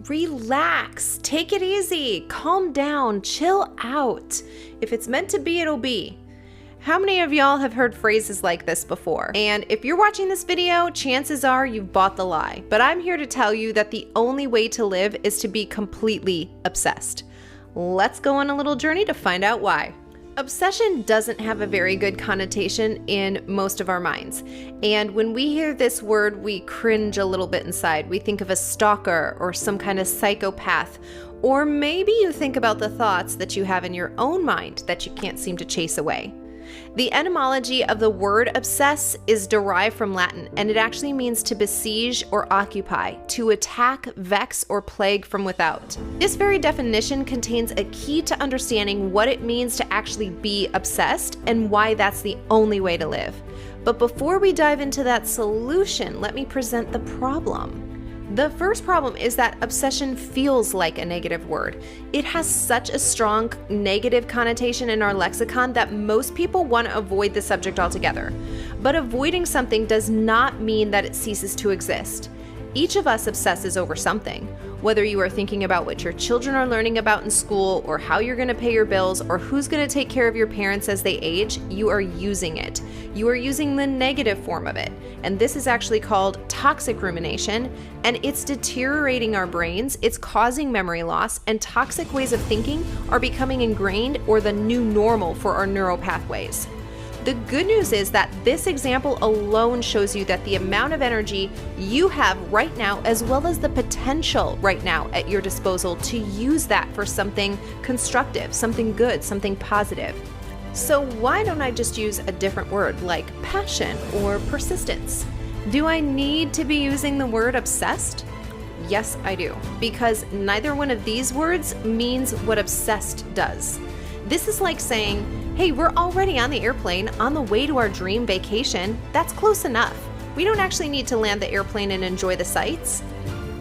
Relax, take it easy, calm down, chill out. If it's meant to be, it'll be. How many of y'all have heard phrases like this before? And if you're watching this video, chances are you've bought the lie. But I'm here to tell you that the only way to live is to be completely obsessed. Let's go on a little journey to find out why. Obsession doesn't have a very good connotation in most of our minds. And when we hear this word, we cringe a little bit inside. We think of a stalker or some kind of psychopath. Or maybe you think about the thoughts that you have in your own mind that you can't seem to chase away. The etymology of the word obsess is derived from Latin, and it actually means to besiege or occupy, to attack, vex, or plague from without. This very definition contains a key to understanding what it means to actually be obsessed and why that's the only way to live. But before we dive into that solution, let me present the problem. The first problem is that obsession feels like a negative word. It has such a strong negative connotation in our lexicon that most people want to avoid the subject altogether. But avoiding something does not mean that it ceases to exist. Each of us obsesses over something. Whether you are thinking about what your children are learning about in school, or how you're going to pay your bills, or who's going to take care of your parents as they age, you are using it. You are using the negative form of it. And this is actually called toxic rumination, and it's deteriorating our brains, it's causing memory loss, and toxic ways of thinking are becoming ingrained or the new normal for our neural pathways. The good news is that this example alone shows you that the amount of energy you have right now, as well as the potential right now at your disposal to use that for something constructive, something good, something positive. So why don't I just use a different word like passion or persistence? Do I need to be using the word obsessed? Yes, I do, because neither one of these words means what obsessed does. This is like saying, hey, we're already on the airplane on the way to our dream vacation. That's close enough. We don't actually need to land the airplane and enjoy the sights.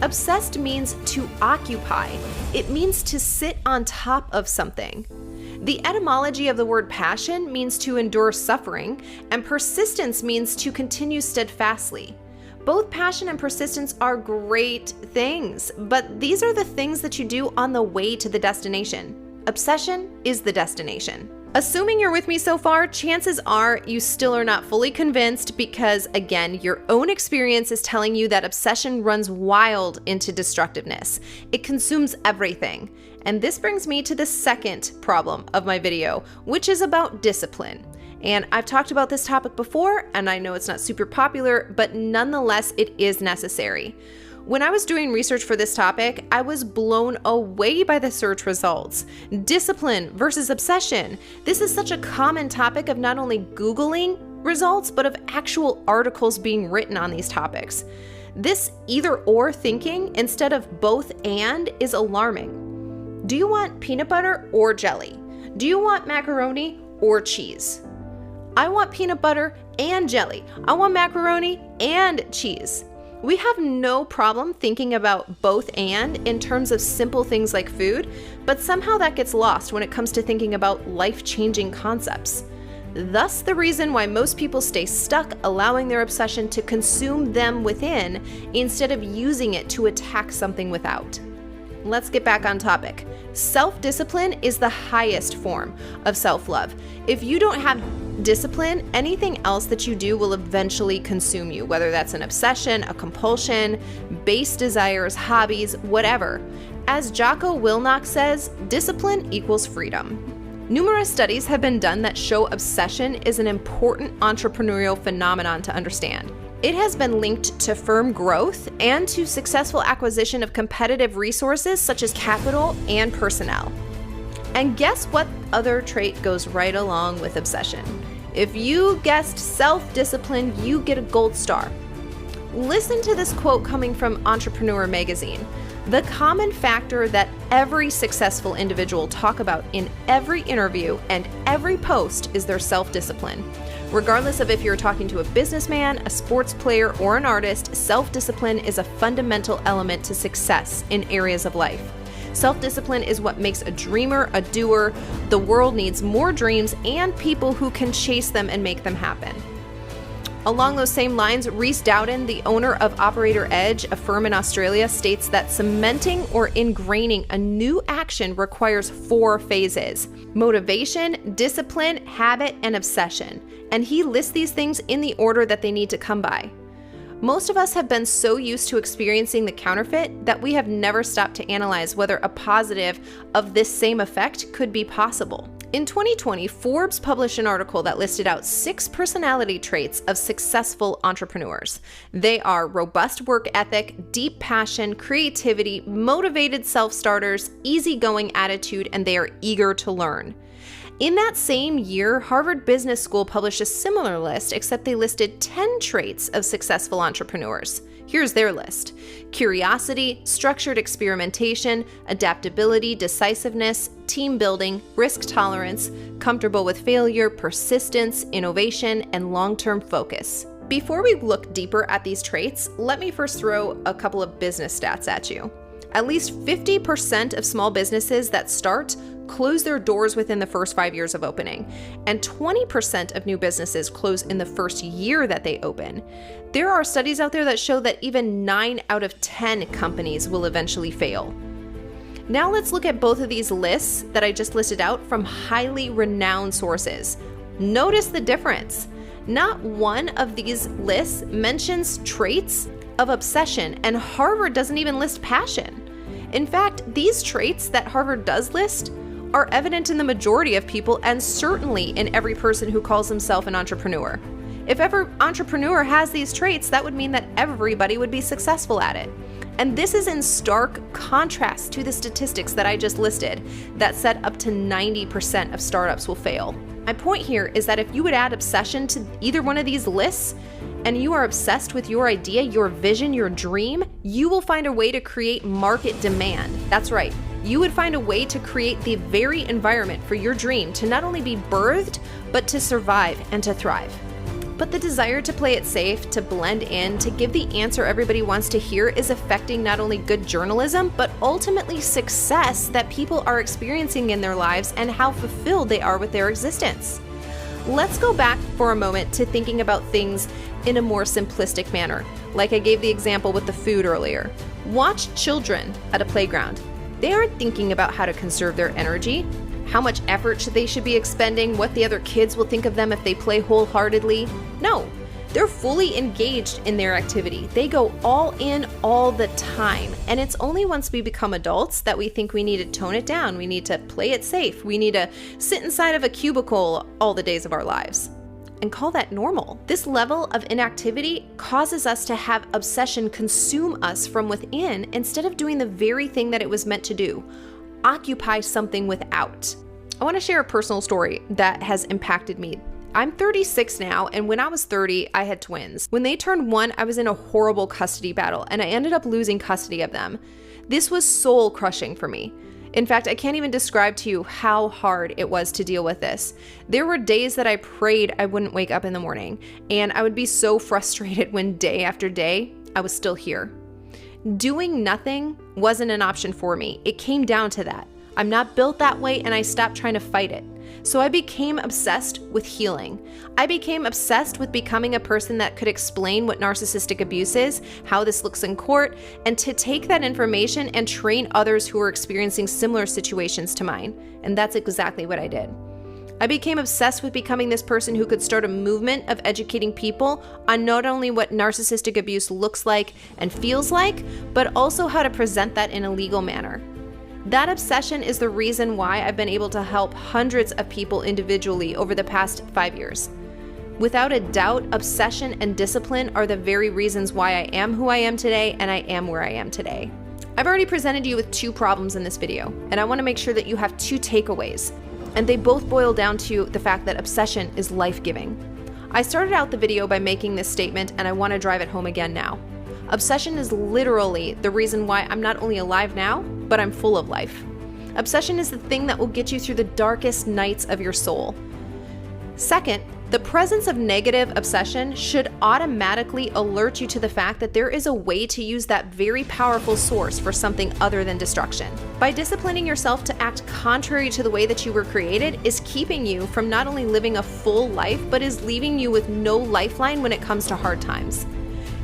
Obsessed means to occupy. It means to sit on top of something. The etymology of the word passion means to endure suffering, and persistence means to continue steadfastly. Both passion and persistence are great things, but these are the things that you do on the way to the destination. Obsession is the destination. Assuming you're with me so far, chances are you still are not fully convinced because, again, your own experience is telling you that obsession runs wild into destructiveness. It consumes everything. And this brings me to the second problem of my video, which is about discipline. And I've talked about this topic before, and I know it's not super popular, but nonetheless, it is necessary. When I was doing research for this topic, I was blown away by the search results. Discipline versus obsession. This is such a common topic of not only Googling results, but of actual articles being written on these topics. This either or thinking instead of both and is alarming. Do you want peanut butter or jelly? Do you want macaroni or cheese? I want peanut butter and jelly. I want macaroni and cheese. We have no problem thinking about both and in terms of simple things like food, but somehow that gets lost when it comes to thinking about life-changing concepts. Thus, the reason why most people stay stuck allowing their obsession to consume them within instead of using it to attack something without. Let's get back on topic. Self-discipline is the highest form of self-love. If you don't have discipline, anything else that you do will eventually consume you, whether that's an obsession, a compulsion, base desires, hobbies, whatever. As Jocko Willink says, discipline equals freedom. Numerous studies have been done that show obsession is an important entrepreneurial phenomenon to understand. It has been linked to firm growth and to successful acquisition of competitive resources such as capital and personnel. And guess what other trait goes right along with obsession? If you guessed self-discipline, you get a gold star. Listen to this quote coming from Entrepreneur magazine. The common factor that every successful individual talk about in every interview and every post is their self-discipline. Regardless of if you're talking to a businessman, a sports player, or an artist, self-discipline is a fundamental element to success in areas of life. Self-discipline is what makes a dreamer a doer. The world needs more dreams and people who can chase them and make them happen. Along those same lines, Rhys Dowden, the owner of Operator Edge, a firm in Australia, states that cementing or ingraining a new action requires 4 phases: motivation, discipline, habit, and obsession. And he lists these things in the order that they need to come by. Most of us have been so used to experiencing the counterfeit that we have never stopped to analyze whether a positive of this same effect could be possible. In 2020, Forbes published an article that listed out 6 personality traits of successful entrepreneurs. They are robust work ethic, deep passion, creativity, motivated self-starters, easygoing attitude, and they are eager to learn. In that same year, Harvard Business School published a similar list, except they listed 10 traits of successful entrepreneurs. Here's their list: curiosity, structured experimentation, adaptability, decisiveness, team building, risk tolerance, comfortable with failure, persistence, innovation, and long-term focus. Before we look deeper at these traits, let me first throw a couple of business stats at you. At least 50% of small businesses that start close their doors within the first 5 years of opening, and 20% of new businesses close in the first year that they open. There are studies out there that show that even 9 out of 10 companies will eventually fail. Now let's look at both of these lists that I just listed out from highly renowned sources. Notice the difference. Not one of these lists mentions traits of obsession, and Harvard doesn't even list passion. In fact, these traits that Harvard does list are evident in the majority of people, and certainly in every person who calls himself an entrepreneur. If every entrepreneur has these traits, that would mean that everybody would be successful at it. And this is in stark contrast to the statistics that I just listed that said up to 90% of startups will fail. My point here is that if you would add obsession to either one of these lists, and you are obsessed with your idea, your vision, your dream, you will find a way to create market demand. That's right. You would find a way to create the very environment for your dream to not only be birthed, but to survive and to thrive. But the desire to play it safe, to blend in, to give the answer everybody wants to hear is affecting not only good journalism, but ultimately success that people are experiencing in their lives and how fulfilled they are with their existence. Let's go back for a moment to thinking about things in a more simplistic manner, like I gave the example with the food earlier. Watch children at a playground. They aren't thinking about how to conserve their energy, how much effort they should be expending, what the other kids will think of them if they play wholeheartedly. No, they're fully engaged in their activity. They go all in all the time. And it's only once we become adults that we think we need to tone it down. We need to play it safe. We need to sit inside of a cubicle all the days of our lives and call that normal. This level of inactivity causes us to have obsession consume us from within instead of doing the very thing that it was meant to do: occupy something without. I want to share a personal story that has impacted me. I'm 36 now, and when I was 30, I had twins. When they turned 1, I was in a horrible custody battle, and I ended up losing custody of them. This was soul-crushing for me. In fact, I can't even describe to you how hard it was to deal with this. There were days that I prayed I wouldn't wake up in the morning, and I would be so frustrated when day after day, I was still here. Doing nothing wasn't an option for me. It came down to that. I'm not built that way, and I stopped trying to fight it. So I became obsessed with healing. I became obsessed with becoming a person that could explain what narcissistic abuse is, how this looks in court, and to take that information and train others who are experiencing similar situations to mine. And that's exactly what I did. I became obsessed with becoming this person who could start a movement of educating people on not only what narcissistic abuse looks like and feels like, but also how to present that in a legal manner. That obsession is the reason why I've been able to help hundreds of people individually over the past 5 years. Without a doubt, obsession and discipline are the very reasons why I am who I am today and I am where I am today. I've already presented you with 2 problems in this video, and I want to make sure that you have 2 takeaways. And they both boil down to the fact that obsession is life-giving. I started out the video by making this statement, and I want to drive it home again now. Obsession is literally the reason why I'm not only alive now, but I'm full of life. Obsession is the thing that will get you through the darkest nights of your soul. Second, The presence of negative obsession should automatically alert you to the fact that there is a way to use that very powerful source for something other than destruction. By disciplining yourself to act contrary to the way that you were created is keeping you from not only living a full life, but is leaving you with no lifeline when it comes to hard times.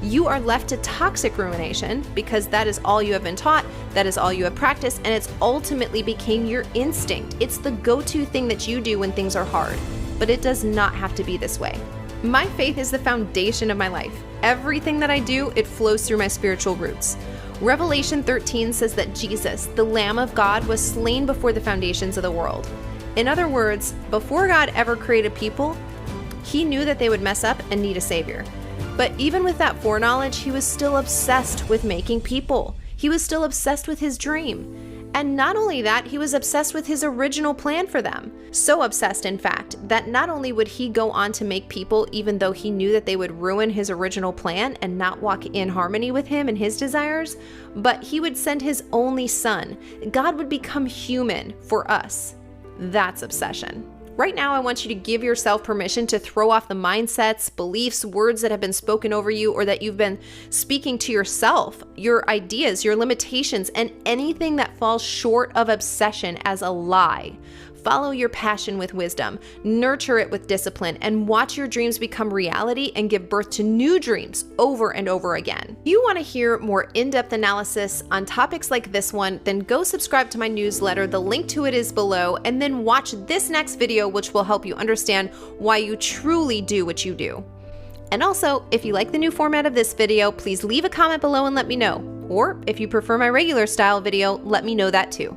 You are left to toxic rumination because that is all you have been taught, that is all you have practiced, and it's ultimately became your instinct. It's the go-to thing that you do when things are hard. But it does not have to be this way. My faith is the foundation of my life. Everything that I do, it flows through my spiritual roots. Revelation 13 says that Jesus, the Lamb of God, was slain before the foundations of the world. In other words, before God ever created people, he knew that they would mess up and need a savior. But even with that foreknowledge, he was still obsessed with making people. He was still obsessed with his dream. And not only that, he was obsessed with his original plan for them. So obsessed, in fact, that not only would he go on to make people even though he knew that they would ruin his original plan and not walk in harmony with him and his desires, but he would send his only son. God would become human for us. That's obsession. Right now, I want you to give yourself permission to throw off the mindsets, beliefs, words that have been spoken over you or that you've been speaking to yourself, your ideas, your limitations, and anything that falls short of obsession as a lie. Follow your passion with wisdom, nurture it with discipline, and watch your dreams become reality and give birth to new dreams over and over again. If you want to hear more in-depth analysis on topics like this one, then go subscribe to my newsletter. The link to it is below, and then watch this next video, which will help you understand why you truly do what you do. And also, if you like the new format of this video, please leave a comment below and let me know. Or if you prefer my regular style video, let me know that too.